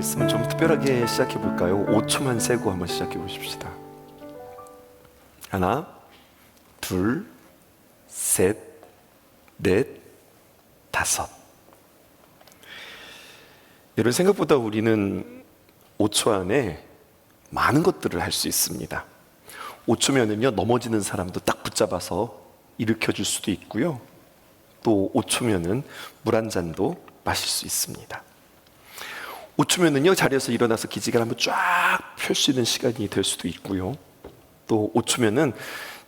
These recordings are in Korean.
말씀은 좀 특별하게 시작해 볼까요? 5초만 세고 한번 시작해 보십시다. 하나, 둘, 셋, 넷, 다섯. 여러분, 생각보다 우리는 5초 안에 많은 것들을 할 수 있습니다. 5초면은요, 넘어지는 사람도 딱 붙잡아서 일으켜 줄 수도 있고요, 또 5초면은 물 한 잔도 마실 수 있습니다. 5초면은요, 자리에서 일어나서 기지개를 한번 쫙 펼 수 있는 시간이 될 수도 있고요, 또 5초면은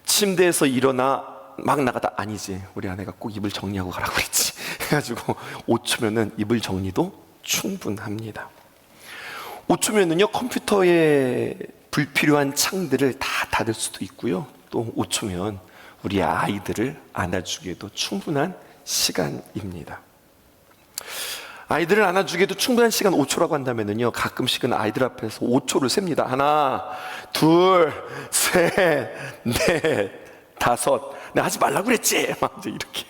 침대에서 일어나 막 나가다, 아니지, 우리 아내가 꼭 이불 정리하고 가라고 했지 해가지고 5초면은 이불 정리도 충분합니다. 5초면은요, 컴퓨터에 불필요한 창들을 다 닫을 수도 있고요, 또 5초면 우리 아이들을 안아주기에도 충분한 시간입니다. 아이들을 안아주기에도 충분한 시간 5초라고 한다면요, 가끔씩은 아이들 앞에서 5초를 셉니다. 하나, 둘, 셋, 넷, 다섯. 내가 하지 말라고 그랬지! 막 이제 이렇게.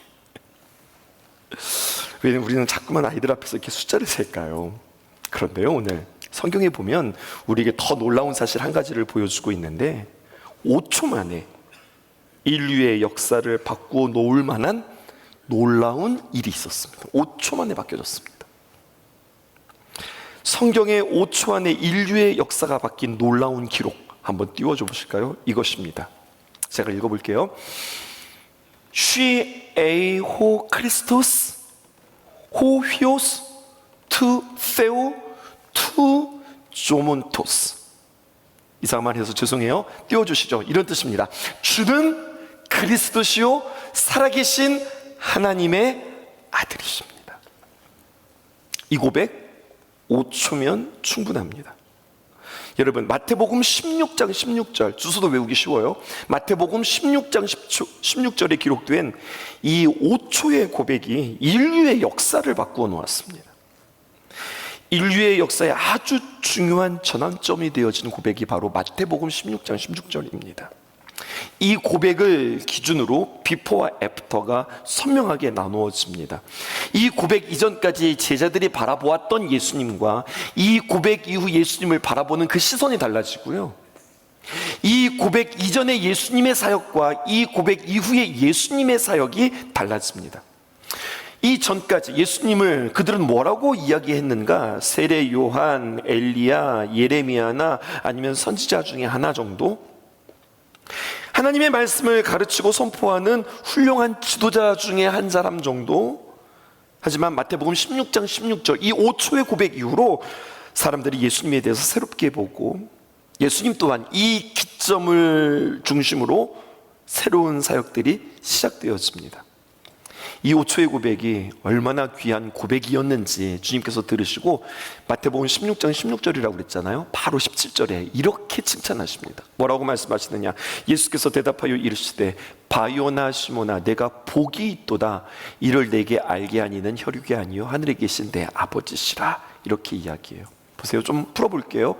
왜 우리는 자꾸만 아이들 앞에서 이렇게 숫자를 셀까요? 그런데요, 오늘 성경에 보면 우리에게 더 놀라운 사실 한 가지를 보여주고 있는데, 5초 만에 인류의 역사를 바꾸어 놓을 만한 놀라운 일이 있었습니다. 5초 만에 바뀌어졌습니다. 성경의 5초 안에 인류의 역사가 바뀐 놀라운 기록 한번 띄워줘 보실까요? 이것입니다. 제가 읽어볼게요. She 에이호 크리스토스 호휘오스 투 세오 투 조몬토스. 이상한 말 해서 죄송해요. 띄워주시죠. 이런 뜻입니다. 주는 그리스도시요 살아계신 하나님의 아들이십니다. 이 고백 5초면 충분합니다. 여러분, 마태복음 16장 16절, 주소도 외우기 쉬워요. 마태복음 16장 16절에 기록된 이 5초의 고백이 인류의 역사를 바꾸어 놓았습니다. 인류의 역사에 아주 중요한 전환점이 되어지는 고백이 바로 마태복음 16장 16절입니다. 이 고백을 기준으로 비포와 애프터가 선명하게 나누어집니다. 이 고백 이전까지 제자들이 바라보았던 예수님과 이 고백 이후 예수님을 바라보는 그 시선이 달라지고요, 이 고백 이전의 예수님의 사역과 이 고백 이후의 예수님의 사역이 달라집니다. 이 전까지 예수님을 그들은 뭐라고 이야기했는가? 세례 요한, 엘리야, 예레미야나 아니면 선지자 중에 하나 정도? 하나님의 말씀을 가르치고 선포하는 훌륭한 지도자 중에 한 사람 정도? 하지만 마태복음 16장 16절 이 5초의 고백 이후로 사람들이 예수님에 대해서 새롭게 보고, 예수님 또한 이 기점을 중심으로 새로운 사역들이 시작되어집니다. 이 5초의 고백이 얼마나 귀한 고백이었는지 주님께서 들으시고 마태복음 16장 16절이라고 그랬잖아요. 바로 17절에 이렇게 칭찬하십니다. 뭐라고 말씀하시느냐? 예수께서 대답하여 이르시되 바요나 시모나 내가 복이 있도다. 이를 내게 알게 하니는 혈육이 아니요 하늘에 계신 내 아버지시라. 이렇게 이야기해요. 보세요. 좀 풀어볼게요.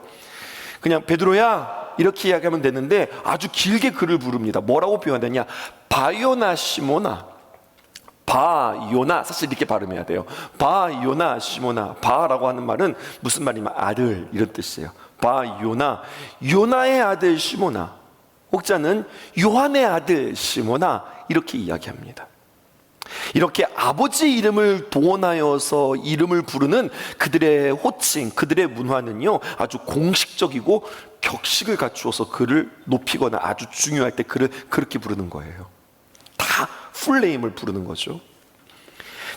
그냥 베드로야 이렇게 이야기하면 되는데 아주 길게 그를 부릅니다. 뭐라고 표현하냐? 바요나 시모나, 바요나, 사실 이렇게 발음해야 돼요. 바요나 시모나. 바라고 하는 말은 무슨 말이냐면 아들, 이런 뜻이에요. 바요나, 요나의 아들 시모나, 혹자는 요한의 아들 시모나, 이렇게 이야기합니다. 이렇게 아버지 이름을 동원하여서 이름을 부르는 그들의 호칭, 그들의 문화는요, 아주 공식적이고 격식을 갖추어서 그를 높이거나 아주 중요할 때 그를 그렇게 부르는 거예요. 다 풀네임을 부르는 거죠.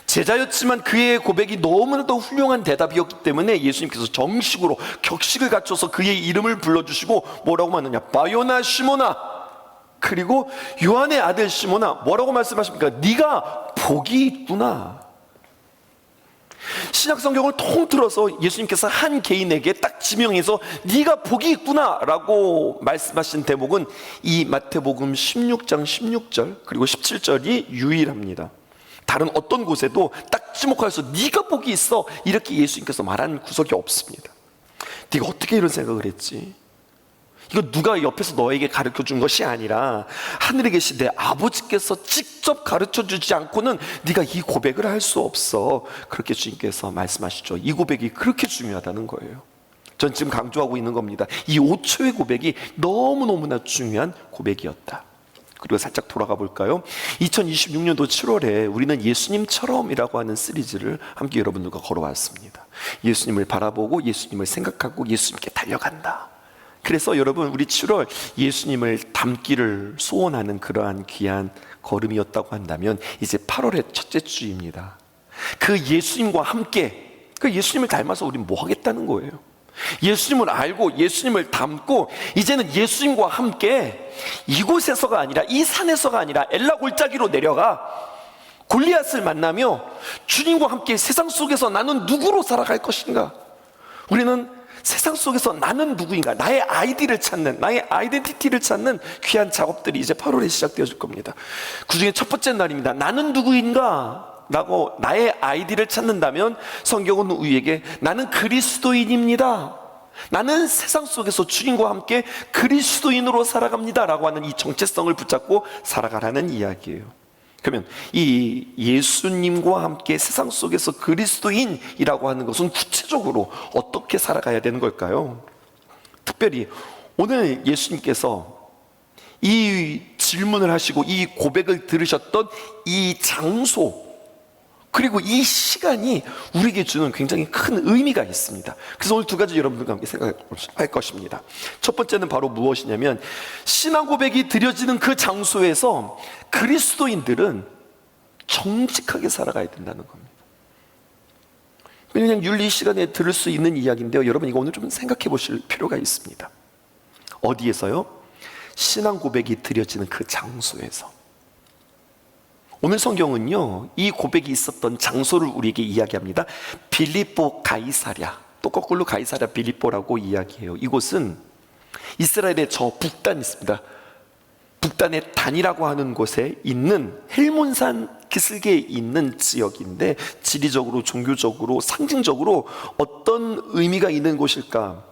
제자였지만 그의 고백이 너무나도 훌륭한 대답이었기 때문에 예수님께서 정식으로 격식을 갖춰서 그의 이름을 불러주시고 뭐라고 하느냐? 바요나 시모나, 그리고 요한의 아들 시모나, 뭐라고 말씀하십니까? 네가 복이 있구나. 신약 성경을 통틀어서 예수님께서 한 개인에게 딱 지명해서 네가 복이 있구나 라고 말씀하신 대목은 이 마태복음 16장 16절 그리고 17절이 유일합니다. 다른 어떤 곳에도 딱 지목해서 네가 복이 있어 이렇게 예수님께서 말한 구석이 없습니다. 네가 어떻게 이런 생각을 했지? 이거 누가 옆에서 너에게 가르쳐 준 것이 아니라 하늘에 계신 내 아버지께서 직접 가르쳐 주지 않고는 네가 이 고백을 할 수 없어. 그렇게 주님께서 말씀하시죠. 이 고백이 그렇게 중요하다는 거예요. 전 지금 강조하고 있는 겁니다. 이 5초의 고백이 너무너무나 중요한 고백이었다. 그리고 살짝 돌아가 볼까요? 2026년도 7월에 우리는 예수님처럼이라고 하는 시리즈를 함께 여러분들과 걸어왔습니다. 예수님을 바라보고 예수님을 생각하고 예수님께 달려간다. 그래서 여러분, 우리 7월 예수님을 닮기를 소원하는 그러한 귀한 걸음이었다고 한다면 이제 8월의 첫째 주입니다. 그 예수님과 함께, 그 예수님을 닮아서 우리는 뭐 하겠다는 거예요? 예수님을 알고 예수님을 닮고 이제는 예수님과 함께 이곳에서가 아니라, 이 산에서가 아니라 엘라 골짜기로 내려가 골리앗을 만나며 주님과 함께 세상 속에서 나는 누구로 살아갈 것인가? 우리는 세상 속에서 나는 누구인가, 나의 아이디를 찾는, 나의 아이덴티티를 찾는 귀한 작업들이 이제 8월에 시작되어질 겁니다. 그 중에 첫 번째 날입니다. 나는 누구인가? 라고 나의 아이디를 찾는다면 성경은 우리에게 나는 그리스도인입니다, 나는 세상 속에서 주님과 함께 그리스도인으로 살아갑니다 라고 하는 이 정체성을 붙잡고 살아가라는 이야기예요. 그러면 이 예수님과 함께 세상 속에서 그리스도인이라고 하는 것은 구체적으로 어떻게 살아가야 되는 걸까요? 특별히 오늘 예수님께서 이 질문을 하시고 이 고백을 들으셨던 이 장소, 그리고 이 시간이 우리에게 주는 굉장히 큰 의미가 있습니다. 그래서 오늘 두 가지 여러분들과 함께 생각할 것입니다. 첫 번째는 바로 무엇이냐면, 신앙 고백이 드려지는 그 장소에서 그리스도인들은 정직하게 살아가야 된다는 겁니다. 그냥 윤리 시간에 들을 수 있는 이야기인데요, 여러분 이거 오늘 좀 생각해 보실 필요가 있습니다. 어디에서요? 신앙 고백이 드려지는 그 장소에서. 오늘 성경은요, 이 고백이 있었던 장소를 우리에게 이야기합니다. 빌립보 가이사랴, 또 거꾸로 가이사랴 빌립보라고 이야기해요. 이곳은 이스라엘의 저 북단이 있습니다. 북단의 단이라고 하는 곳에 있는 헬몬산 기슭에 있는 지역인데, 지리적으로, 종교적으로, 상징적으로 어떤 의미가 있는 곳일까?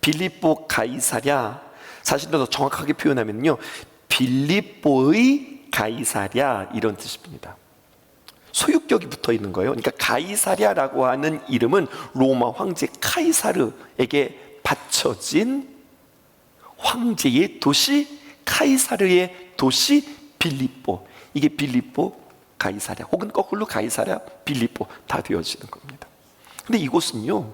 빌립보 가이사랴, 사실은 더 정확하게 표현하면요, 빌립보의 가이사랴, 이런 뜻입니다. 소유격이 붙어 있는 거예요. 그러니까 가이사랴라고 하는 이름은 로마 황제 카이사르에게 바쳐진 황제의 도시, 카이사르의 도시 빌립보. 이게 빌립보 가이사랴, 혹은 거꾸로 가이사랴 빌립보 다 되어지는 겁니다. 근데 이곳은요,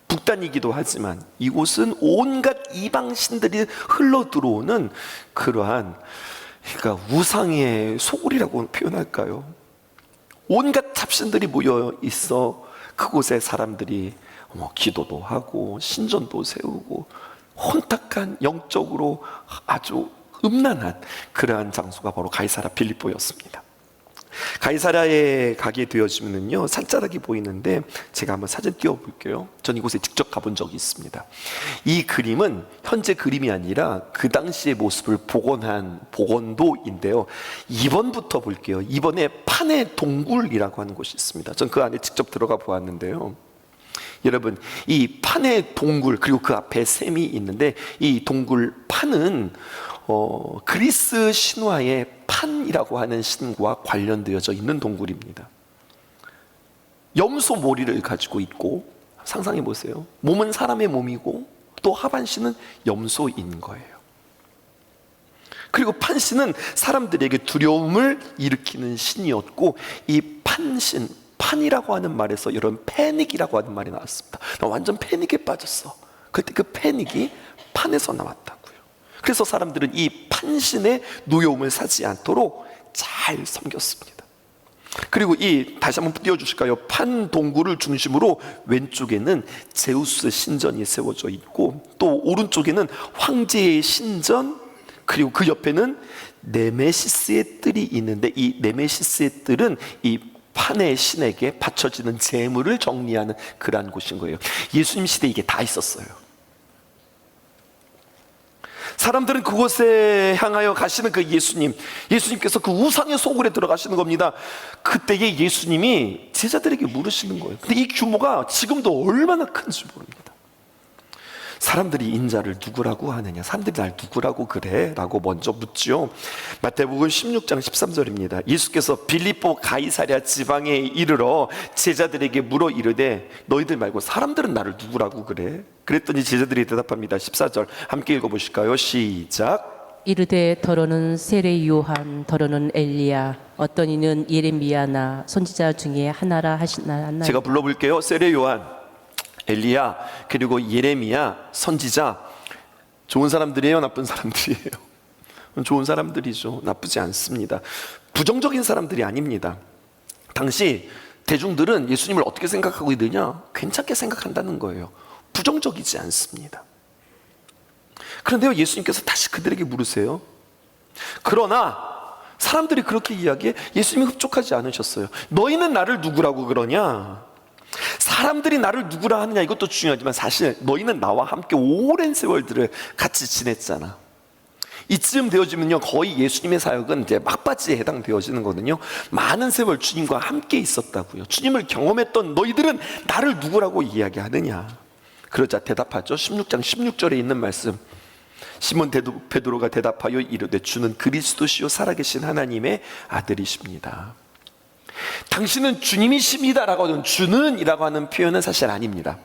북단이기도 하지만 이곳은 온갖 이방신들이 흘러 들어오는 그러한, 그러니까 우상의 소굴이라고 표현할까요? 온갖 잡신들이 모여 있어 그곳에 사람들이 기도도 하고 신전도 세우고 혼탁한, 영적으로 아주 음란한 그러한 장소가 바로 가이사랴 빌립보였습니다. 가이사랴에 가게 되어지면요, 산자락이 보이는데 제가 한번 사진 띄워볼게요. 전 이곳에 직접 가본 적이 있습니다. 이 그림은 현재 그림이 아니라 그 당시의 모습을 복원한 복원도인데요, 2번부터 볼게요. 2번에 판의 동굴이라고 하는 곳이 있습니다. 전 그 안에 직접 들어가 보았는데요, 여러분 이 판의 동굴, 그리고 그 앞에 샘이 있는데, 이 동굴 판은 그리스 신화의 판이라고 하는 신과 관련되어져 있는 동굴입니다. 염소 머리를 가지고 있고, 상상해 보세요. 몸은 사람의 몸이고 또 하반신은 염소인 거예요. 그리고 판신은 사람들에게 두려움을 일으키는 신이었고, 이 판신, 판이라고 하는 말에서 여러분 패닉이라고 하는 말이 나왔습니다. 나 완전 패닉에 빠졌어. 그때 그 패닉이 판에서 나왔다고요. 그래서 사람들은 이 판신의 노여움을 사지 않도록 잘 섬겼습니다. 그리고 다시 한번 띄워주실까요? 판 동굴을 중심으로 왼쪽에는 제우스 신전이 세워져 있고, 또 오른쪽에는 황제의 신전, 그리고 그 옆에는 네메시스의 뜰이 있는데, 이 네메시스의 뜰은 이 판의 신에게 바쳐지는 재물을 정리하는 그러한 곳인 거예요. 예수님 시대에 이게 다 있었어요. 사람들은 그곳에 향하여 가시는 그 예수님께서 그 우상의 소굴에 들어가시는 겁니다. 그때에 예수님이 제자들에게 물으시는 거예요. 근데 이 규모가 지금도 얼마나 큰지 모릅니다. 사람들이 인자를 누구라고 하느냐, 사람들이 날 누구라고 그래? 라고 먼저 묻죠. 마태복음 16장 13절입니다. 예수께서 빌립보 가이사랴 지방에 이르러 제자들에게 물어 이르되 너희들 말고 사람들은 나를 누구라고 그래? 그랬더니 제자들이 대답합니다. 14절 함께 읽어보실까요? 시작. 이르되 더러는 세례 요한, 더러는 엘리야, 어떤 이는 예레미야나 선지자 중에 하나라 하시나. 제가 불러볼게요. 세례 요한, 엘리야, 그리고 예레미야, 선지자. 좋은 사람들이에요, 나쁜 사람들이에요? 좋은 사람들이죠. 나쁘지 않습니다. 부정적인 사람들이 아닙니다. 당시 대중들은 예수님을 어떻게 생각하고 있느냐? 괜찮게 생각한다는 거예요. 부정적이지 않습니다. 그런데요, 예수님께서 다시 그들에게 물으세요. 그러나 사람들이 그렇게 이야기해. 예수님이 흡족하지 않으셨어요. 너희는 나를 누구라고 그러냐? 사람들이 나를 누구라 하느냐, 이것도 중요하지만 사실 너희는 나와 함께 오랜 세월들을 같이 지냈잖아. 이쯤 되어지면요, 거의 예수님의 사역은 이제 막바지에 해당되어지는 거거든요. 많은 세월 주님과 함께 있었다고요. 주님을 경험했던 너희들은 나를 누구라고 이야기하느냐? 그러자 대답하죠. 16장 16절에 있는 말씀. 시몬 베드로가 대답하여 이르되 주는 그리스도시요 살아계신 하나님의 아들이십니다. 당신은 주님이십니다라고 하는 주는이라고 하는 표현은 사실 아닙니다.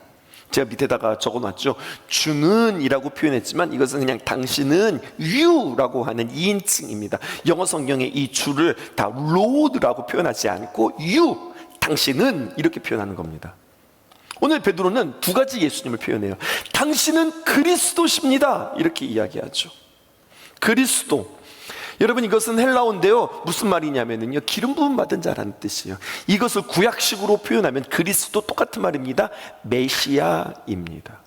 제가 밑에다가 적어놨죠. 주는이라고 표현했지만 이것은 그냥 당신은 you라고 하는 2인칭입니다. 영어 성경에 이 주를 다 Lord라고 표현하지 않고 you, 당신은 이렇게 표현하는 겁니다. 오늘 베드로는 두 가지 예수님을 표현해요. 당신은 그리스도십니다, 이렇게 이야기하죠. 그리스도. 여러분, 이것은 헬라어인데요, 무슨 말이냐면요, 기름 부음 받은 자라는 뜻이에요. 이것을 구약식으로 표현하면 그리스도 똑같은 말입니다. 메시아입니다.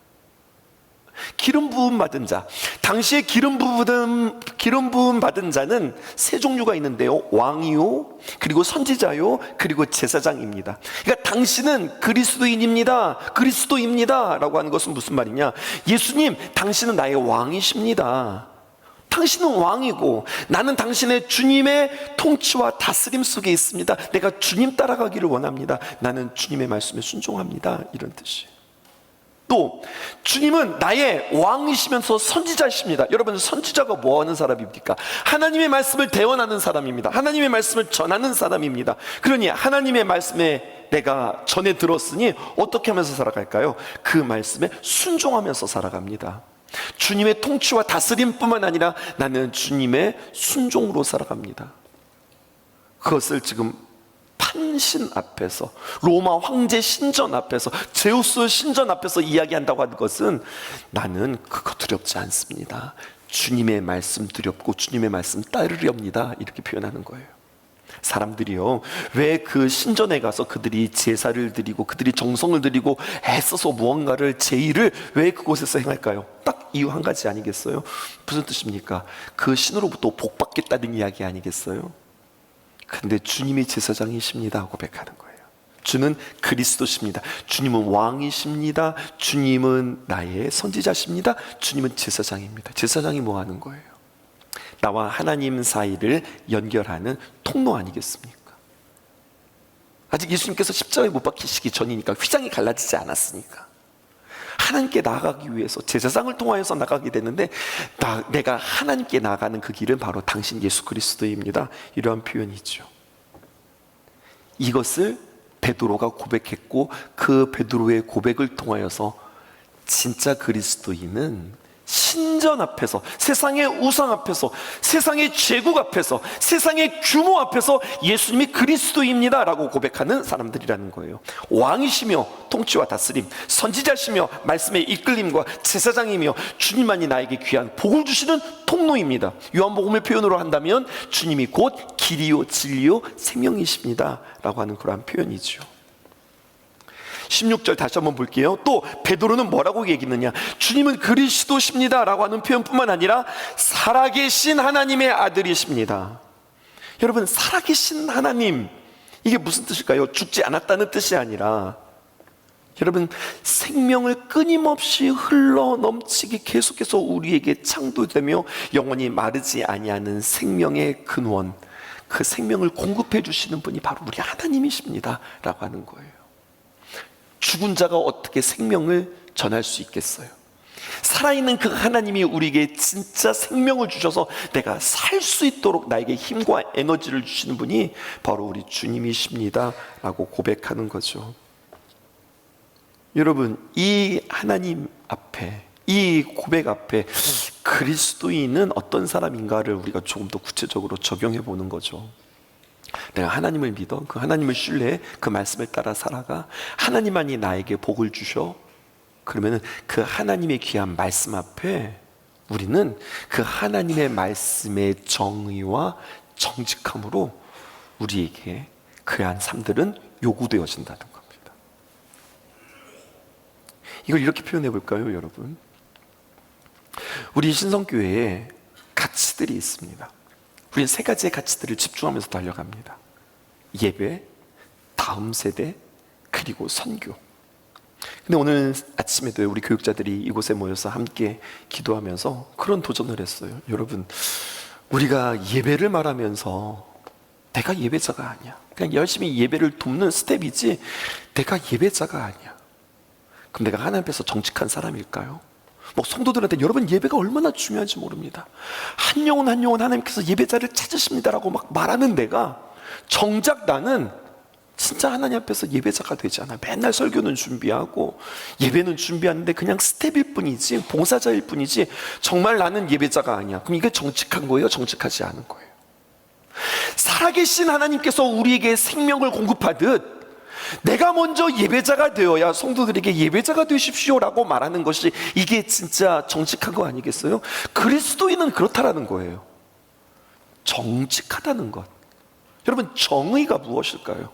기름 부음 받은 자. 당시에 기름 부음 받은 자는 세 종류가 있는데요, 왕이요, 그리고 선지자요, 그리고 제사장입니다. 그러니까 당신은 그리스도입니다 라고 하는 것은 무슨 말이냐? 예수님, 당신은 나의 왕이십니다. 당신은 왕이고 나는 당신의 주님의 통치와 다스림 속에 있습니다. 내가 주님 따라가기를 원합니다. 나는 주님의 말씀에 순종합니다, 이런 뜻이에요. 또 주님은 나의 왕이시면서 선지자이십니다. 여러분, 선지자가 뭐 하는 사람입니까? 하나님의 말씀을 대언하는 사람입니다. 하나님의 말씀을 전하는 사람입니다. 그러니 하나님의 말씀에 내가 전해 들었으니 어떻게 하면서 살아갈까요? 그 말씀에 순종하면서 살아갑니다. 주님의 통치와 다스림뿐만 아니라 나는 주님의 순종으로 살아갑니다. 그것을 지금 판신 앞에서, 로마 황제 신전 앞에서, 제우스 신전 앞에서 이야기한다고 하는 것은 나는 그거 두렵지 않습니다. 주님의 말씀 두렵고 주님의 말씀 따르렵니다, 이렇게 표현하는 거예요. 사람들이요, 왜 그 신전에 가서 그들이 제사를 드리고 그들이 정성을 들이고 애써서 무언가를 제의를 왜 그곳에서 행할까요? 딱 이유 한 가지 아니겠어요? 무슨 뜻입니까? 그 신으로부터 복 받겠다는 이야기 아니겠어요? 근데 주님이 제사장이십니다 고백하는 거예요. 주는 그리스도십니다. 주님은 왕이십니다. 주님은 나의 선지자십니다. 주님은 제사장입니다. 제사장이 뭐 하는 거예요? 나와 하나님 사이를 연결하는 통로 아니겠습니까? 아직 예수님께서 십자가에 못 박히시기 전이니까, 휘장이 갈라지지 않았으니까 하나님께 나아가기 위해서 제사장을 통하여서 나가게 되는데, 내가 하나님께 나아가는 그 길은 바로 당신 예수 그리스도입니다, 이러한 표현이죠. 이것을 베드로가 고백했고, 그 베드로의 고백을 통하여서 진짜 그리스도인은 신전 앞에서, 세상의 우상 앞에서, 세상의 제국 앞에서, 세상의 규모 앞에서 예수님이 그리스도입니다 라고 고백하는 사람들이라는 거예요. 왕이시며 통치와 다스림, 선지자시며 말씀의 이끌림과 제사장이며 주님만이 나에게 귀한 복을 주시는 통로입니다. 요한복음의 표현으로 한다면 주님이 곧 길이요 진리요 생명이십니다 라고 하는 그러한 표현이죠. 16절 다시 한번 볼게요. 또 베드로는 뭐라고 얘기했느냐? 주님은 그리스도십니다 라고 하는 표현뿐만 아니라 살아계신 하나님의 아들이십니다. 여러분, 살아계신 하나님, 이게 무슨 뜻일까요? 죽지 않았다는 뜻이 아니라, 여러분, 생명을 끊임없이 흘러 넘치게 계속해서 우리에게 창조되며 영원히 마르지 아니하는 생명의 근원, 그 생명을 공급해 주시는 분이 바로 우리 하나님이십니다 라고 하는 거예요. 죽은 자가 어떻게 생명을 전할 수 있겠어요? 살아있는 그 하나님이 우리에게 진짜 생명을 주셔서 내가 살 수 있도록 나에게 힘과 에너지를 주시는 분이 바로 우리 주님이십니다 라고 고백하는 거죠. 여러분, 이 하나님 앞에, 이 고백 앞에 그리스도인은 어떤 사람인가를 우리가 조금 더 구체적으로 적용해 보는 거죠. 내가 하나님을 믿어, 그 하나님을 신뢰해, 그 말씀을 따라 살아가, 하나님만이 나에게 복을 주셔. 그러면은 그 하나님의 귀한 말씀 앞에 우리는 그 하나님의 말씀의 정의와 정직함으로 우리에게 그러한 삶들은 요구되어진다는 겁니다. 이걸 이렇게 표현해 볼까요, 여러분? 우리 신성교회에 가치들이 있습니다. 우리는 세 가지의 가치들을 집중하면서 달려갑니다. 예배, 다음 세대, 그리고 선교. 근데 오늘 아침에도 우리 교육자들이 이곳에 모여서 함께 기도하면서 그런 도전을 했어요. 여러분, 우리가 예배를 말하면서 내가 예배자가 아니야, 그냥 열심히 예배를 돕는 스텝이지 내가 예배자가 아니야. 그럼 내가 하나님 앞에서 정직한 사람일까요? 뭐 성도들한테 여러분 예배가 얼마나 중요한지 모릅니다. 한 영혼 한 영혼 하나님께서 예배자를 찾으십니다라고 막 말하는 내가 정작 나는 진짜 하나님 앞에서 예배자가 되지 않아. 맨날 설교는 준비하고 예배는 준비하는데 그냥 스텝일 뿐이지, 봉사자일 뿐이지 정말 나는 예배자가 아니야. 그럼 이게 정직한 거예요? 정직하지 않은 거예요? 살아계신 하나님께서 우리에게 생명을 공급하듯 내가 먼저 예배자가 되어야 성도들에게 예배자가 되십시오라고 말하는 것이 이게 진짜 정직한 거 아니겠어요? 그리스도인은 그렇다라는 거예요. 정직하다는 것. 여러분, 정의가 무엇일까요?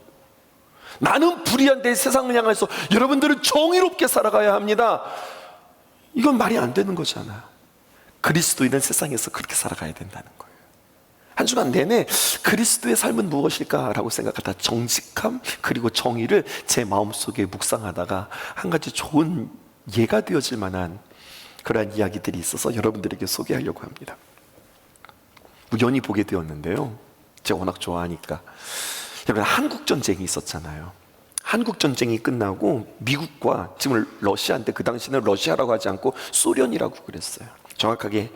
나는 불의한데 세상을 향해서 여러분들은 정의롭게 살아가야 합니다. 이건 말이 안 되는 거잖아. 그리스도인은 세상에서 그렇게 살아가야 된다는 거예요. 한 주간 내내 그리스도의 삶은 무엇일까라고 생각하다 정직함 그리고 정의를 제 마음속에 묵상하다가 한 가지 좋은 예가 되어질 만한 그러한 이야기들이 있어서 여러분들에게 소개하려고 합니다. 우연히 보게 되었는데요, 제가 워낙 좋아하니까. 여러분, 한국전쟁이 있었잖아요. 한국전쟁이 끝나고 미국과, 지금 러시아인데 그 당시는 러시아라고 하지 않고 소련이라고 그랬어요. 정확하게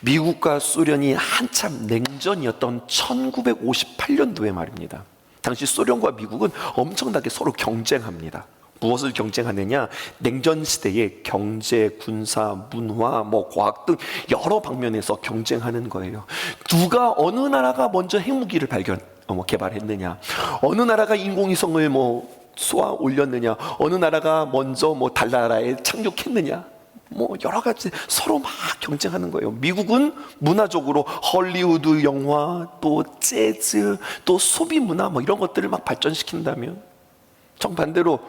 미국과 소련이 한참 냉전이었던 1958년도에 말입니다. 당시 소련과 미국은 엄청나게 서로 경쟁합니다. 무엇을 경쟁하느냐? 냉전 시대에 경제, 군사, 문화, 과학 등 여러 방면에서 경쟁하는 거예요. 누가, 어느 나라가 먼저 핵무기를 개발했느냐, 어느 나라가 인공위성을 쏘아 올렸느냐, 어느 나라가 먼저 달나라에 착륙했느냐, 여러 가지 서로 막 경쟁하는 거예요. 미국은 문화적으로 헐리우드 영화, 또 재즈, 또 소비 문화 이런 것들을 막 발전시킨다면, 정반대로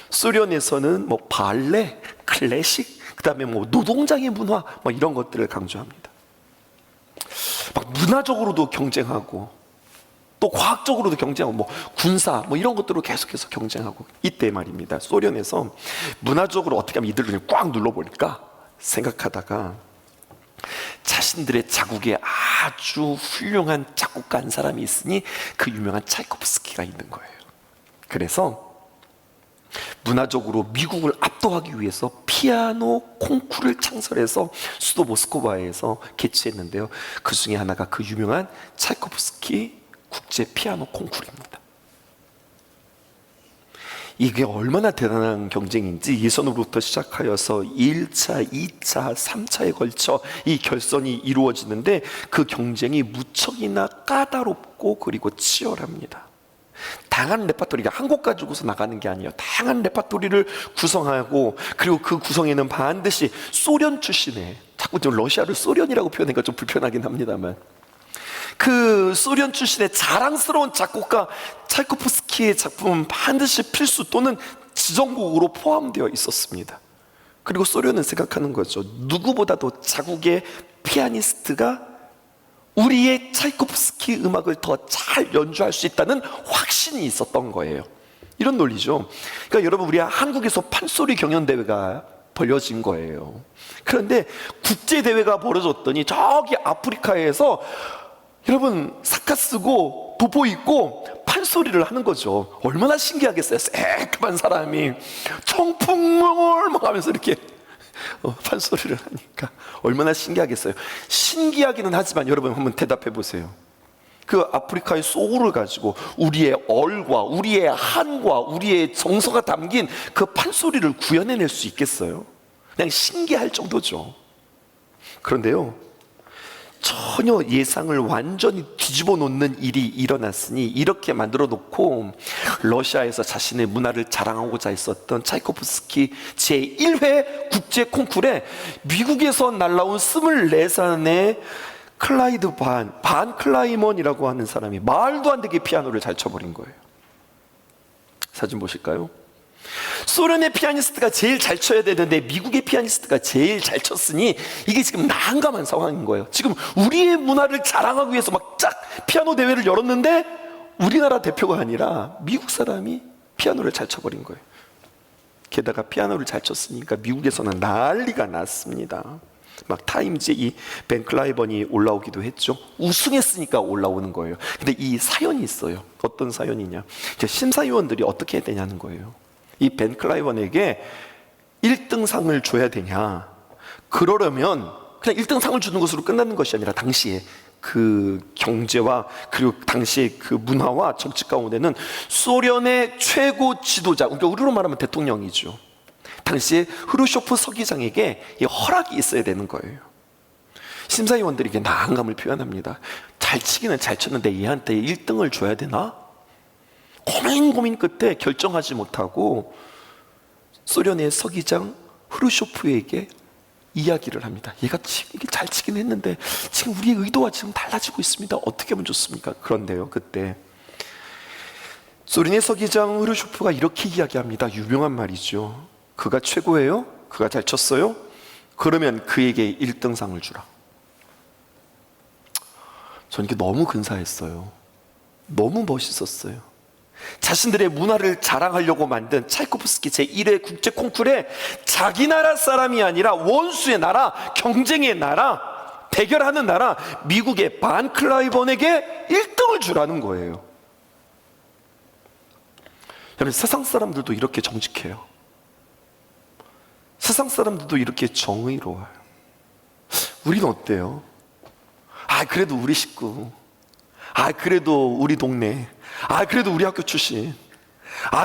소련에서는 발레, 클래식, 그 다음에 노동자의 문화 이런 것들을 강조합니다. 막 문화적으로도 경쟁하고 또 과학적으로도 경쟁하고 군사 이런 것들로 계속해서 경쟁하고, 이때 말입니다, 소련에서 문화적으로 어떻게 하면 이들을 꽉 눌러버릴까 생각하다가 자신들의 자국에 아주 훌륭한 작곡가 한 사람이 있으니 그 유명한 차이코프스키가 있는 거예요. 그래서 문화적으로 미국을 압도하기 위해서 피아노 콩쿠르를 창설해서 수도 모스크바에서 개최했는데요, 그 중에 하나가 그 유명한 차이코프스키 국제 피아노 콩쿠르입니다. 이게 얼마나 대단한 경쟁인지 예선으로부터 시작하여서 1차, 2차, 3차에 걸쳐 이 결선이 이루어지는데 그 경쟁이 무척이나 까다롭고 그리고 치열합니다. 다양한 레파토리가 한 곡 가지고서 나가는 게 아니에요. 다양한 레파토리를 구성하고, 그리고 그 구성에는 반드시 소련 출신의, 자꾸 좀 러시아를 소련이라고 표현하니까 좀 불편하긴 합니다만, 그 소련 출신의 자랑스러운 작곡가 차이코프스키의 작품은 반드시 필수 또는 지정곡으로 포함되어 있었습니다. 그리고 소련은 생각하는 거죠. 누구보다도 자국의 피아니스트가 우리의 차이코프스키 음악을 더 잘 연주할 수 있다는 확신이 있었던 거예요. 이런 논리죠. 그러니까 여러분, 우리 한국에서 판소리 경연대회가 벌려진 거예요. 그런데 국제대회가 벌어졌더니 저기 아프리카에서 여러분 사카 쓰고 도포 입고 판소리를 하는 거죠. 얼마나 신기하겠어요. 새까만 사람이 청풍물 하면서 이렇게 판소리를 하니까 얼마나 신기하겠어요. 신기하기는 하지만 여러분 한번 대답해 보세요. 그 아프리카의 소울을 가지고 우리의 얼과 우리의 한과 우리의 정서가 담긴 그 판소리를 구현해낼 수 있겠어요? 그냥 신기할 정도죠. 그런데요, 전혀 예상을 완전히 뒤집어 놓는 일이 일어났으니 이렇게 만들어 놓고 러시아에서 자신의 문화를 자랑하고자 했었던 차이코프스키 제1회 국제 콩쿠르에 미국에서 날라온 24살의 클라이드 반 클라이먼이라고 하는 사람이 말도 안 되게 피아노를 잘 쳐버린 거예요. 사진 보실까요? 소련의 피아니스트가 제일 잘 쳐야 되는데 미국의 피아니스트가 제일 잘 쳤으니 이게 지금 난감한 상황인 거예요. 지금 우리의 문화를 자랑하기 위해서 막 쫙 피아노 대회를 열었는데 우리나라 대표가 아니라 미국 사람이 피아노를 잘 쳐버린 거예요. 게다가 피아노를 잘 쳤으니까 미국에서는 난리가 났습니다. 막 타임즈에 이 벤 클라이번이 올라오기도 했죠. 우승했으니까 올라오는 거예요. 근데 이 사연이 있어요. 어떤 사연이냐, 이제 심사위원들이 어떻게 해야 되냐는 거예요. 이 벤 클라이번에게 1등상을 줘야 되냐, 그러려면 그냥 1등상을 주는 것으로 끝나는 것이 아니라 당시에 그 경제와 그리고 당시의 그 문화와 정치 가운데는 소련의 최고 지도자, 그러니까 우리로 말하면 대통령이죠, 당시에 흐루쇼프 서기장에게 이 허락이 있어야 되는 거예요. 심사위원들이 난감을 표현합니다. 잘 치기는 잘 쳤는데 얘한테 1등을 줘야 되나? 고민 끝에 결정하지 못하고 소련의 서기장 흐루쇼프에게 이야기를 합니다. 얘가 잘 치긴 했는데 지금 우리의 의도와 지금 달라지고 있습니다. 어떻게 하면 좋습니까? 그런데요, 그때 소련의 서기장 흐루쇼프가 이렇게 이야기합니다. 유명한 말이죠. 그가 최고예요? 그가 잘 쳤어요? 그러면 그에게 1등상을 주라. 저는 이게 너무 근사했어요. 너무 멋있었어요. 자신들의 문화를 자랑하려고 만든 차이코프스키 제1회 국제 콩쿠르에 자기 나라 사람이 아니라 원수의 나라, 경쟁의 나라, 대결하는 나라 미국의 반 클라이번에게 1등을 주라는 거예요. 여러분, 세상 사람들도 이렇게 정직해요. 세상 사람들도 이렇게 정의로워요. 우리는 어때요? 그래도 우리 식구, 그래도 우리 동네, 그래도 우리 학교 출신,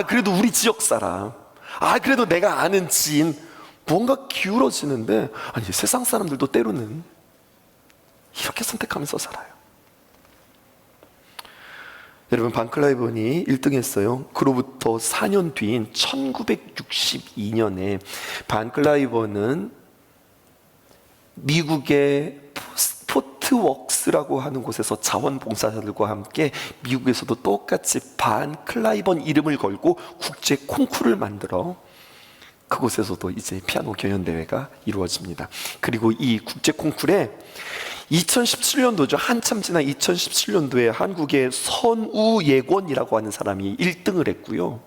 그래도 우리 지역 사람, 그래도 내가 아는 지인, 뭔가 기울어지는데, 아니, 세상 사람들도 때로는 이렇게 선택하면서 살아요. 여러분, 반 클라이번이 1등 했어요. 그로부터 4년 뒤인 1962년에 반 클라이번은 미국의 포트웍스라고 하는 곳에서 자원봉사자들과 함께 미국에서도 똑같이 반 클라이번 이름을 걸고 국제 콩쿠르를 만들어 그곳에서도 이제 피아노 경연대회가 이루어집니다. 그리고 이 국제 콩쿠르에 2017년도죠. 한참 지난 2017년도에 한국의 선우예권이라고 하는 사람이 1등을 했고요.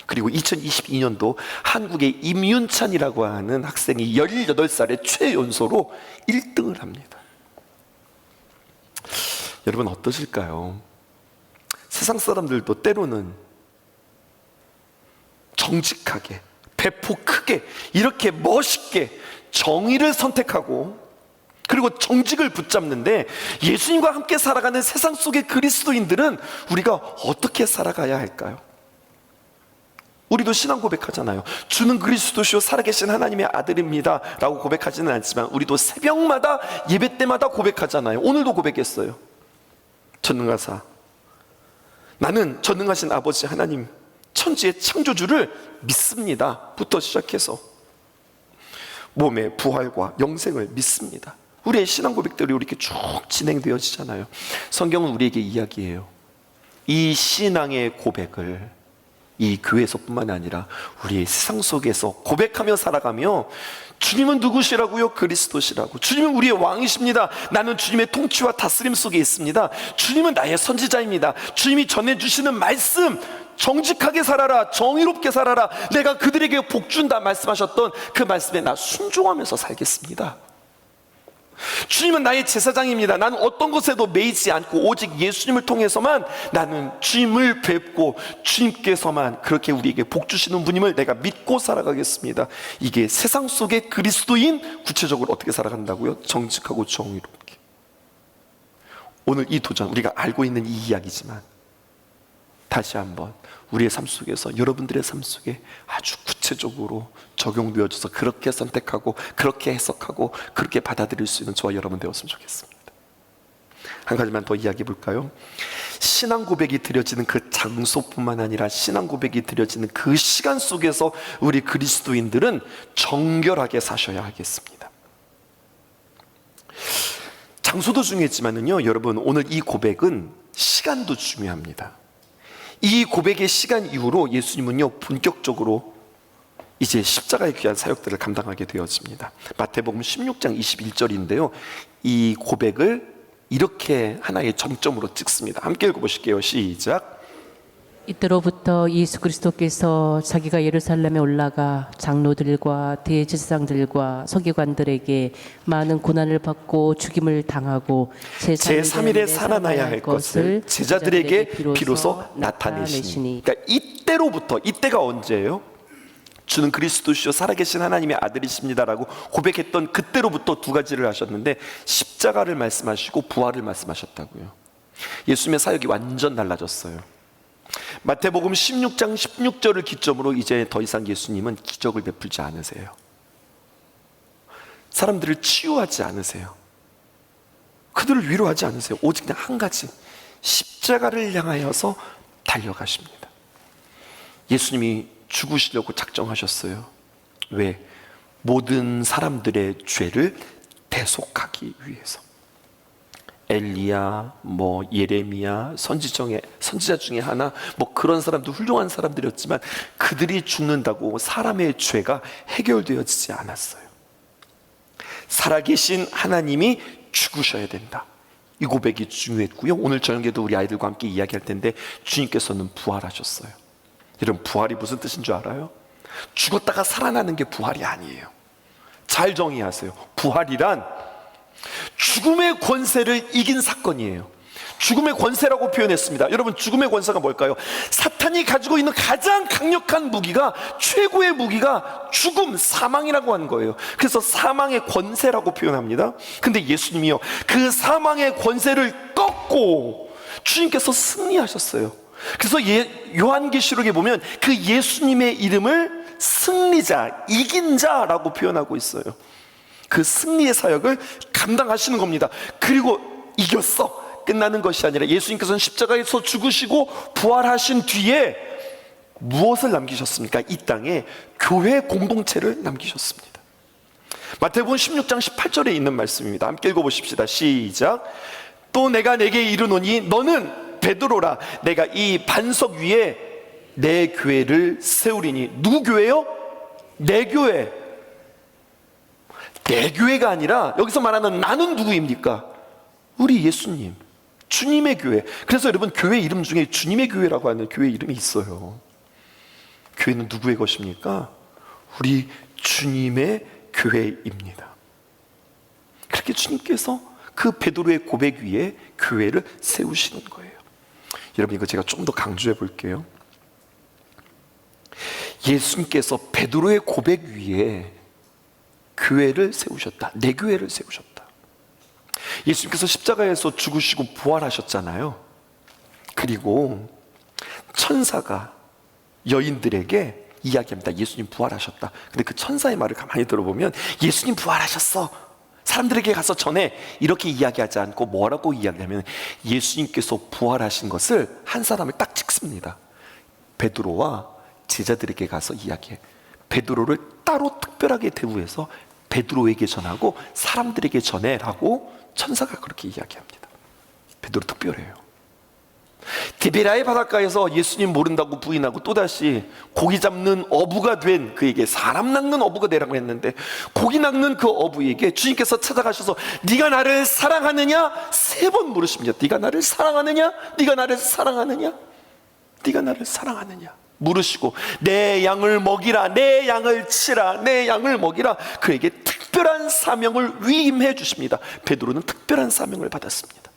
그리고 2022년도 한국의 임윤찬이라고 하는 학생이 18살의 최연소로 1등을 합니다. 여러분, 어떠실까요? 세상 사람들도 때로는 정직하게, 배포 크게, 이렇게 멋있게 정의를 선택하고 그리고 정직을 붙잡는데, 예수님과 함께 살아가는 세상 속의 그리스도인들은 우리가 어떻게 살아가야 할까요? 우리도 신앙 고백하잖아요. 주는 그리스도시요 살아계신 하나님의 아들입니다 라고 고백하지는 않지만 우리도 새벽마다 예배 때마다 고백하잖아요. 오늘도 고백했어요. 전능하사, 나는 전능하신 아버지 하나님, 천지의 창조주를 믿습니다 부터 시작해서 몸의 부활과 영생을 믿습니다. 우리의 신앙 고백들이 이렇게 쭉 진행되어지잖아요. 성경은 우리에게 이야기해요. 이 신앙의 고백을 이 교회에서뿐만 아니라 우리의 세상 속에서 고백하며 살아가며, 주님은 누구시라고요? 그리스도시라고. 주님은 우리의 왕이십니다. 나는 주님의 통치와 다스림 속에 있습니다. 주님은 나의 선지자입니다. 주님이 전해주시는 말씀, 정직하게 살아라, 정의롭게 살아라, 내가 그들에게 복 준다 말씀하셨던 그 말씀에 나 순종하면서 살겠습니다. 주님은 나의 제사장입니다. 나는 어떤 것에도 매이지 않고 오직 예수님을 통해서만 나는 주님을 뵙고 주님께서만 그렇게 우리에게 복 주시는 분임을 내가 믿고 살아가겠습니다. 이게 세상 속의 그리스도인 구체적으로 어떻게 살아간다고요? 정직하고 정의롭게. 오늘 이 도전, 우리가 알고 있는 이 이야기지만 다시 한번 우리의 삶 속에서, 여러분들의 삶 속에 아주 구체적으로 적용되어져서 그렇게 선택하고 그렇게 해석하고 그렇게 받아들일 수 있는 저와 여러분 되었으면 좋겠습니다. 한 가지만 더 이야기해 볼까요? 신앙 고백이 드려지는 그 장소뿐만 아니라 신앙 고백이 드려지는 그 시간 속에서 우리 그리스도인들은 정결하게 사셔야 하겠습니다. 장소도 중요했지만은요, 여러분, 오늘 이 고백은 시간도 중요합니다. 이 고백의 시간 이후로 예수님은요, 본격적으로 이제 십자가의 귀한 사역들을 감당하게 되어집니다. 마태복음 16장 21절인데요, 이 고백을 이렇게 하나의 정점으로 찍습니다. 함께 읽어보실게요. 시작. 이때로부터 예수 그리스도께서 자기가 예루살렘에 올라가 장로들과 대제사장들과 서기관들에게 많은 고난을 받고 죽임을 당하고 제3일에 살아나야 할 것을 제자들에게 비로소 나타내시니. 그러니까 이때로부터, 이때가 언제예요? 주는 그리스도시요 살아계신 하나님의 아들이십니다라고 고백했던 그때로부터 두 가지를 하셨는데, 십자가를 말씀하시고 부활을 말씀하셨다고요. 예수님의 사역이 완전 달라졌어요. 마태복음 16장 16절을 기점으로 이제 더 이상 예수님은 기적을 베풀지 않으세요. 사람들을 치유하지 않으세요. 그들을 위로하지 않으세요. 오직 그냥 한 가지, 십자가를 향하여서 달려가십니다. 예수님이 죽으시려고 작정하셨어요. 왜? 모든 사람들의 죄를 대속하기 위해서. 엘리야, 예레미야, 선지자 중에 하나, 그런 사람도 훌륭한 사람들이었지만 그들이 죽는다고 사람의 죄가 해결되어지지 않았어요. 살아계신 하나님이 죽으셔야 된다. 이 고백이 중요했고요. 오늘 저녁에도 우리 아이들과 함께 이야기할 텐데, 주님께서는 부활하셨어요. 여러분, 부활이 무슨 뜻인 줄 알아요? 죽었다가 살아나는 게 부활이 아니에요. 잘 정의하세요. 부활이란 죽음의 권세를 이긴 사건이에요. 죽음의 권세라고 표현했습니다. 여러분, 죽음의 권세가 뭘까요? 사탄이 가지고 있는 가장 강력한 무기가, 최고의 무기가 죽음, 사망이라고 하는 거예요. 그래서 사망의 권세라고 표현합니다. 근데 예수님이요, 그 사망의 권세를 꺾고 주님께서 승리하셨어요. 그래서 요한계시록에 보면 그 예수님의 이름을 승리자, 이긴 자라고 표현하고 있어요. 그 승리의 사역을 감당하시는 겁니다. 그리고 이겼어, 끝나는 것이 아니라 예수님께서는 십자가에서 죽으시고 부활하신 뒤에 무엇을 남기셨습니까? 이 땅에 교회 공동체를 남기셨습니다. 마태복음 16장 18절에 있는 말씀입니다. 함께 읽어보십시다. 시작. 또 내가 내게 이르노니 너는 베드로라. 내가 이 반석 위에 내 교회를 세우리니. 누구 교회요? 내 교회. 내 교회가 아니라 여기서 말하는 나는 누구입니까? 우리 예수님, 주님의 교회. 그래서 여러분, 교회 이름 중에 주님의 교회라고 하는 교회 이름이 있어요. 교회는 누구의 것입니까? 우리 주님의 교회입니다. 그렇게 주님께서 그 베드로의 고백 위에 교회를 세우시는 거예요. 여러분, 이거 제가 좀 더 강조해 볼게요. 예수님께서 베드로의 고백 위에 교회를 세우셨다. 내 교회를 세우셨다. 예수님께서 십자가에서 죽으시고 부활하셨잖아요. 그리고 천사가 여인들에게 이야기합니다. 예수님 부활하셨다. 근데 그 천사의 말을 가만히 들어보면 예수님 부활하셨어, 사람들에게 가서 전해, 이렇게 이야기하지 않고 뭐라고 이야기하면 예수님께서 부활하신 것을 한 사람을 딱 찍습니다. 베드로와 제자들에게 가서 이야기해. 베드로를 따로 특별하게 대우해서 베드로에게 전하고 사람들에게 전해라고 천사가 그렇게 이야기합니다. 베드로 특별해요. 디베라의 바닷가에서 예수님 모른다고 부인하고 또다시 고기 잡는 어부가 된 그에게, 사람 낚는 어부가 되라고 했는데 고기 낚는 그 어부에게 주님께서 찾아가셔서 네가 나를 사랑하느냐 3번 물으십니다. 네가 나를 사랑하느냐? 네가 나를 사랑하느냐? 네가 나를 사랑하느냐? 물으시고 내 양을 먹이라, 내 양을 치라, 내 양을 먹이라, 그에게 특별한 사명을 위임해 주십니다. 베드로는 특별한 사명을 받았습니다.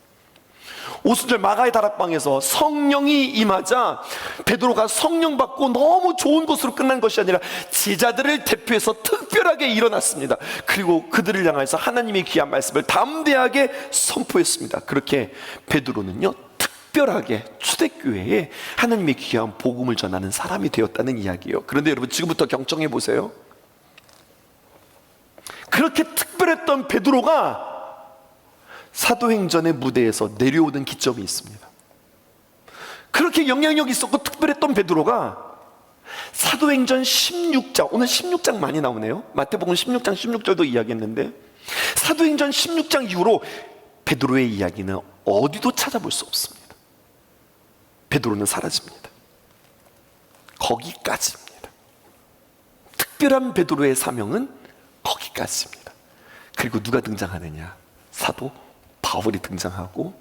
오순절 마가의 다락방에서 성령이 임하자 베드로가 성령 받고 너무 좋은 것으로 끝난 것이 아니라 제자들을 대표해서 특별하게 일어났습니다. 그리고 그들을 향해서 하나님의 귀한 말씀을 담대하게 선포했습니다. 그렇게 베드로는요, 특별하게 초대교회에 하나님의 귀한 복음을 전하는 사람이 되었다는 이야기예요. 그런데 여러분, 지금부터 경청해 보세요. 그렇게 특별했던 베드로가 사도행전의 무대에서 내려오는 기점이 있습니다. 그렇게 영향력이 있었고 특별했던 베드로가 사도행전 16장, 오늘 16장 많이 나오네요. 마태복음 16장 16절도 이야기했는데, 사도행전 16장 이후로 베드로의 이야기는 어디도 찾아볼 수 없습니다. 베드로는 사라집니다. 거기까지입니다. 특별한 베드로의 사명은 거기까지입니다. 그리고 누가 등장하느냐? 사도 바울이 등장하고,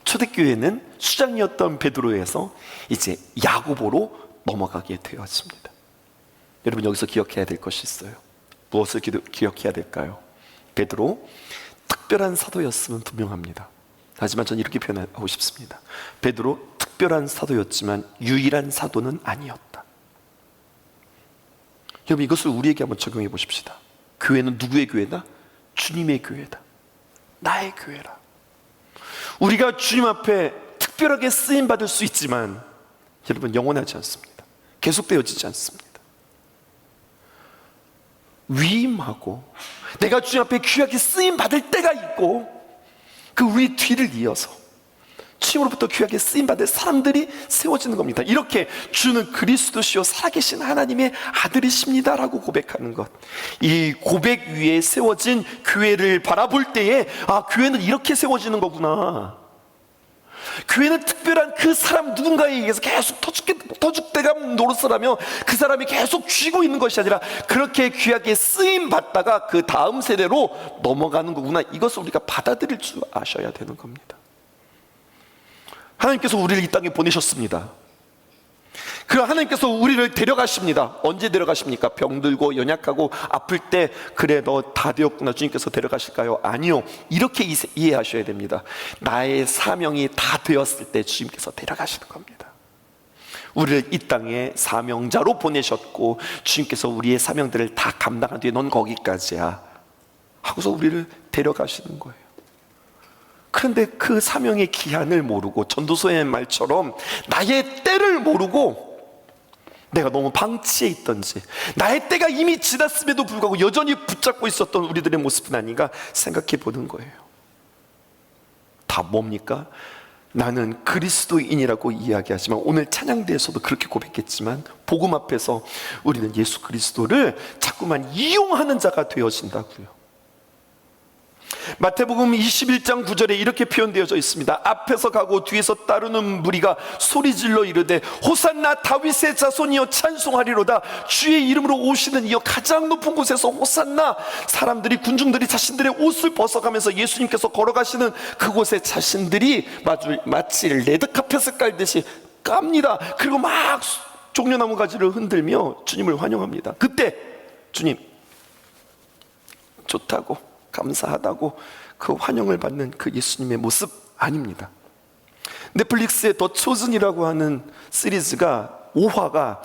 초대교회는 수장이었던 베드로에서 이제 야고보로 넘어가게 되었습니다. 여러분, 여기서 기억해야 될 것이 있어요. 무엇을 기억해야 될까요? 베드로 특별한 사도였으면 분명합니다. 하지만 저는 이렇게 표현하고 싶습니다. 베드로 특별한 사도였지만 유일한 사도는 아니었다. 여러분, 이것을 우리에게 한번 적용해 보십시다. 교회는 누구의 교회다? 주님의 교회다. 나의 교회라. 우리가 주님 앞에 특별하게 쓰임 받을 수 있지만 여러분, 영원하지 않습니다. 계속되어지지 않습니다. 위임하고 내가 주님 앞에 귀하게 쓰임 받을 때가 있고, 그 우리 뒤를 이어서 주님으로부터 귀하게 쓰임 받을 사람들이 세워지는 겁니다. 이렇게 주는 그리스도시요 살아계신 하나님의 아들이십니다 라고 고백하는 것, 이 고백 위에 세워진 교회를 바라볼 때에, 아, 교회는 이렇게 세워지는 거구나. 교회는 특별한 그 사람 누군가에 의해서 계속 터줏대감 노릇을 하며 그 사람이 계속 쥐고 있는 것이 아니라 그렇게 귀하게 쓰임 받다가 그 다음 세대로 넘어가는 거구나. 이것을 우리가 받아들일 줄 아셔야 되는 겁니다. 하나님께서 우리를 이 땅에 보내셨습니다. 그 하나님께서 우리를 데려가십니다. 언제 데려가십니까? 병들고 연약하고 아플 때, 그래 너 다 되었구나, 주님께서 데려가실까요? 아니요. 이렇게 이해하셔야 됩니다. 나의 사명이 다 되었을 때 주님께서 데려가시는 겁니다. 우리를 이 땅에 사명자로 보내셨고 주님께서 우리의 사명들을 다 감당한 뒤에 넌 거기까지야 하고서 우리를 데려가시는 거예요. 그런데 그 사명의 기한을 모르고, 전도서의 말처럼 나의 때를 모르고 내가 너무 방치해 있던지, 나의 때가 이미 지났음에도 불구하고 여전히 붙잡고 있었던 우리들의 모습은 아닌가 생각해 보는 거예요. 다 뭡니까? 나는 그리스도인이라고 이야기하지만, 오늘 찬양대에서도 그렇게 고백했지만, 복음 앞에서 우리는 예수 그리스도를 자꾸만 이용하는 자가 되어진다고요. 마태복음 21장 9절에 이렇게 표현되어져 있습니다. 앞에서 가고 뒤에서 따르는 무리가 소리질러 이르되 호산나 다윗의 자손이여 찬송하리로다. 주의 이름으로 오시는 이여 가장 높은 곳에서 호산나. 사람들이, 군중들이 자신들의 옷을 벗어가면서 예수님께서 걸어가시는 그곳에 자신들이 마치 레드카펫을 깔듯이 깝니다. 그리고 막 종려나무 가지를 흔들며 주님을 환영합니다. 그때 주님 좋다고, 감사하다고 그 환영을 받는 그 예수님의 모습 아닙니다. 넷플릭스의 더 초즌이라고 하는 시리즈가 5화가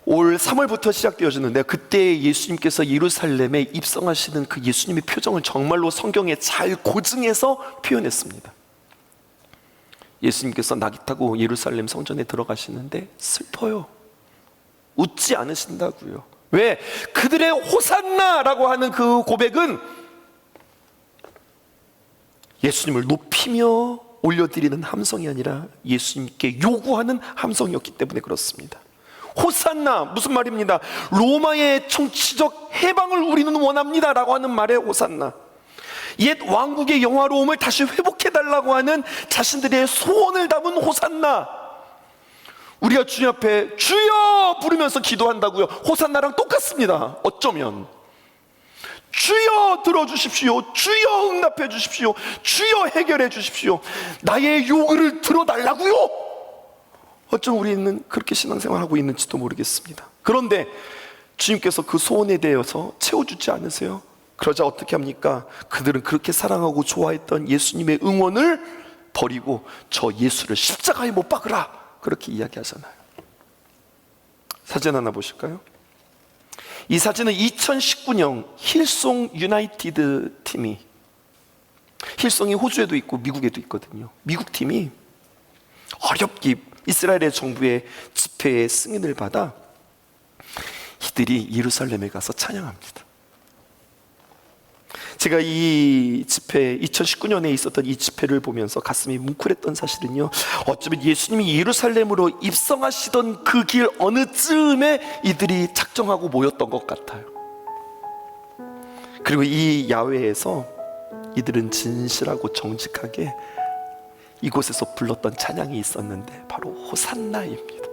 올 3월부터 시작되어졌는데, 그때 예수님께서 예루살렘에 입성하시는 그 예수님의 표정을 정말로 성경에 잘 고증해서 표현했습니다. 예수님께서 낙이 타고 예루살렘 성전에 들어가시는데 슬퍼요. 웃지 않으신다고요. 왜? 그들의 호산나라고 하는 그 고백은 예수님을 높이며 올려드리는 함성이 아니라 예수님께 요구하는 함성이었기 때문에 그렇습니다. 호산나, 무슨 말입니다? 로마의 정치적 해방을 우리는 원합니다 라고 하는 말에 호산나, 옛 왕국의 영화로움을 다시 회복해달라고 하는 자신들의 소원을 담은 호산나. 우리가 주님 앞에 주여 부르면서 기도한다고요. 호산나랑 똑같습니다. 어쩌면 주여 들어주십시오, 주여 응답해 주십시오, 주여 해결해 주십시오, 나의 요구를 들어달라고요. 어쩜 우리는 그렇게 신앙생활하고 있는지도 모르겠습니다. 그런데 주님께서 그 소원에 대해서 채워주지 않으세요. 그러자 어떻게 합니까? 그들은 그렇게 사랑하고 좋아했던 예수님의 응원을 버리고 저 예수를 십자가에 못 박으라, 그렇게 이야기하잖아요. 사진 하나 보실까요? 이 사진은 2019년 힐송 유나이티드 팀이, 힐송이 호주에도 있고 미국에도 있거든요. 미국 팀이 어렵게 이스라엘의 정부의 집회의 승인을 받아 이들이 예루살렘에 가서 찬양합니다. 제가 이 집회, 2019년에 있었던 이 집회를 보면서 가슴이 뭉클했던 사실은요, 어쩌면 예수님이 예루살렘으로 입성하시던 그 길 어느 쯤에 이들이 작정하고 모였던 것 같아요. 그리고 이 야외에서 이들은 진실하고 정직하게 이곳에서 불렀던 찬양이 있었는데 바로 호산나입니다.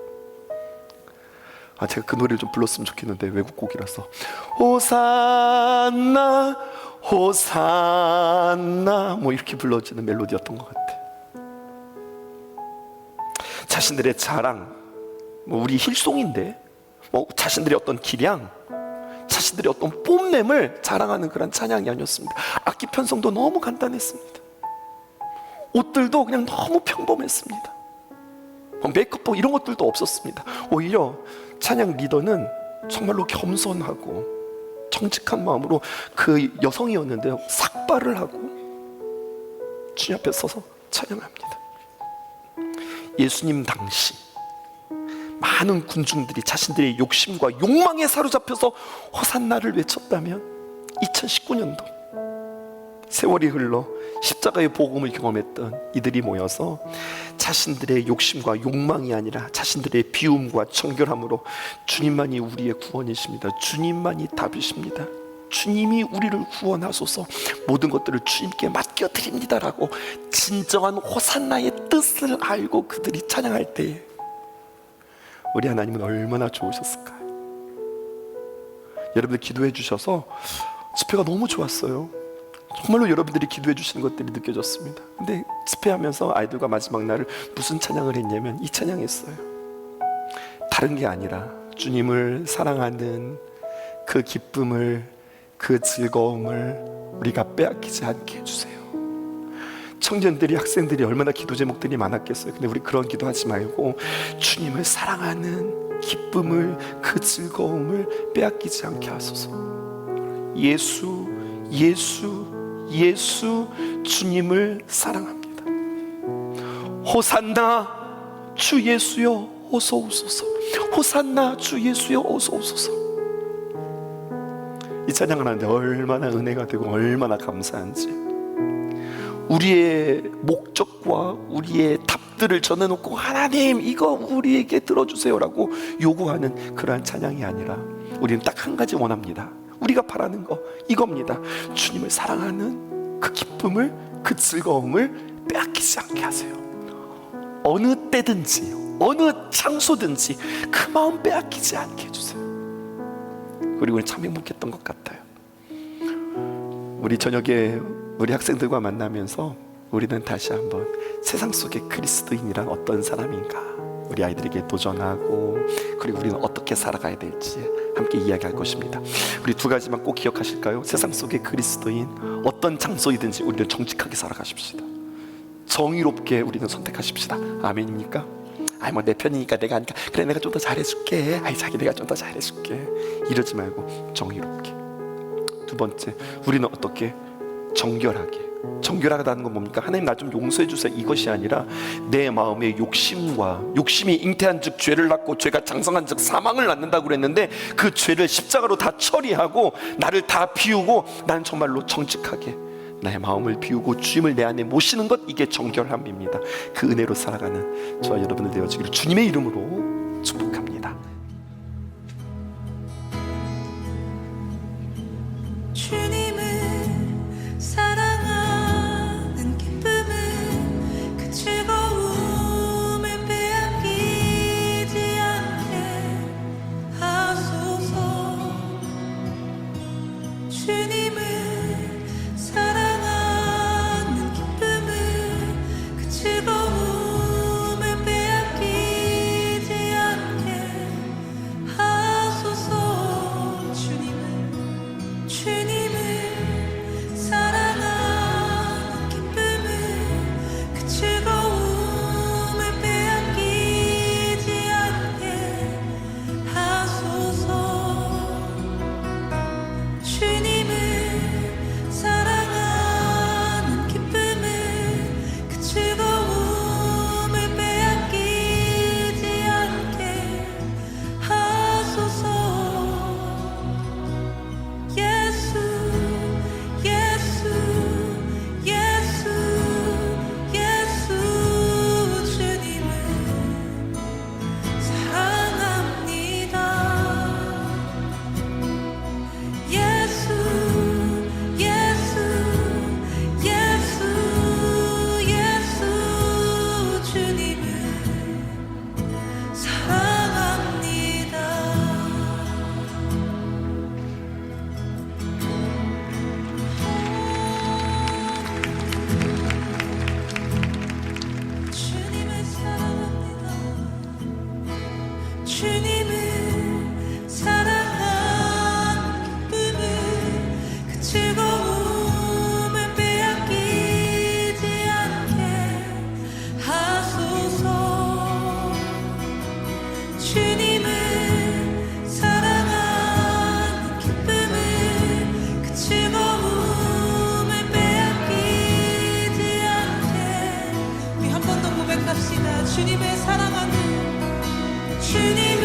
제가 그 노래를 좀 불렀으면 좋겠는데 외국 곡이라서. 호산나 호산나 뭐 이렇게 불러지는 멜로디였던 것 같아요. 자신들의 자랑, 뭐 우리 힐송인데 뭐 자신들의 어떤 기량, 자신들의 어떤 뽐냄을 자랑하는 그런 찬양이 아니었습니다. 악기 편성도 너무 간단했습니다. 옷들도 그냥 너무 평범했습니다. 메이크업 이런 것들도 없었습니다. 오히려 찬양 리더는 정말로 겸손하고 정직한 마음으로, 그 여성이었는데요, 삭발을 하고 주님 앞에 서서 찬양합니다. 예수님 당시 많은 군중들이 자신들의 욕심과 욕망에 사로잡혀서 호산나를 외쳤다면 2019년도 세월이 흘러 십자가의 복음을 경험했던 이들이 모여서 자신들의 욕심과 욕망이 아니라 자신들의 비움과 정결함으로 주님만이 우리의 구원이십니다, 주님만이 답이십니다, 주님이 우리를 구원하소서, 모든 것들을 주님께 맡겨드립니다라고 진정한 호산나의 뜻을 알고 그들이 찬양할 때에 우리 하나님은 얼마나 좋으셨을까요? 여러분들 기도해 주셔서 집회가 너무 좋았어요. 정말로 여러분들이 기도해 주시는 것들이 느껴졌습니다. 근데 집회하면서 아이들과 마지막 날을 무슨 찬양을 했냐면 이 찬양했어요. 다른 게 아니라 주님을 사랑하는 그 기쁨을, 그 즐거움을 우리가 빼앗기지 않게 해주세요. 청년들이, 학생들이 얼마나 기도 제목들이 많았겠어요. 근데 우리 그런 기도하지 말고 주님을 사랑하는 기쁨을, 그 즐거움을 빼앗기지 않게 하소서. 예수, 예수, 예수, 주님을 사랑합니다. 호산나 주 예수여 어서 오소서, 호산나 주 예수여 어서 오소서. 이 찬양을 하는데 얼마나 은혜가 되고 얼마나 감사한지, 우리의 목적과 우리의 답들을 전해놓고 하나님 이거 우리에게 들어주세요라고 요구하는 그러한 찬양이 아니라 우리는 딱 한 가지 원합니다. 우리가 바라는 거 이겁니다. 주님을 사랑하는 그 기쁨을, 그 즐거움을 빼앗기지 않게 하세요. 어느 때든지 어느 장소든지 그 마음 빼앗기지 않게 해주세요. 그리고 참 행복했던 것 같아요. 우리 저녁에 우리 학생들과 만나면서 우리는 다시 한번 세상 속의 그리스도인이란 어떤 사람인가 우리 아이들에게 도전하고, 그리고 우리는 어떻게 살아가야 될지 함께 이야기할 것입니다. 우리 두 가지만 꼭 기억하실까요? 세상 속의 그리스도인, 어떤 장소이든지 우리는 정직하게 살아가십시다. 정의롭게 우리는 선택하십시다. 아멘입니까? 아이 뭐 내 편이니까 내가 하니까 그래 내가 좀 더 잘해줄게, 아이 자기 내가 좀 더 잘해줄게, 이러지 말고 정의롭게. 두 번째, 우리는 어떻게 정결하게. 정결하다는 건 뭡니까? 하나님 나 좀 용서해 주세요 이것이 아니라 내 마음의 욕심이 잉태한 즉 죄를 낳고 죄가 장성한 즉 사망을 낳는다고 그랬는데, 그 죄를 십자가로 다 처리하고 나를 다 비우고 나는 정말로 정직하게 나의 마음을 비우고 주님을 내 안에 모시는 것, 이게 정결함입니다. 그 은혜로 살아가는 저와 여러분들 되어지기를 주님의 이름으로 축복합니다. 주님을 사랑하는 기쁨은 그 즐거움을 빼앗기지 않게 하소서. 주님을 사랑하는 기쁨은 그 즐거움을 빼앗기지 주님을 사랑하는 기쁨을 그 즐거움을 빼앗기지 않게 하소서. 주님을 사랑하는 기쁨을 그 즐거움을 빼앗기지 않게. 우리 한 번 더 고백합시다. 주님을 사랑하는 주님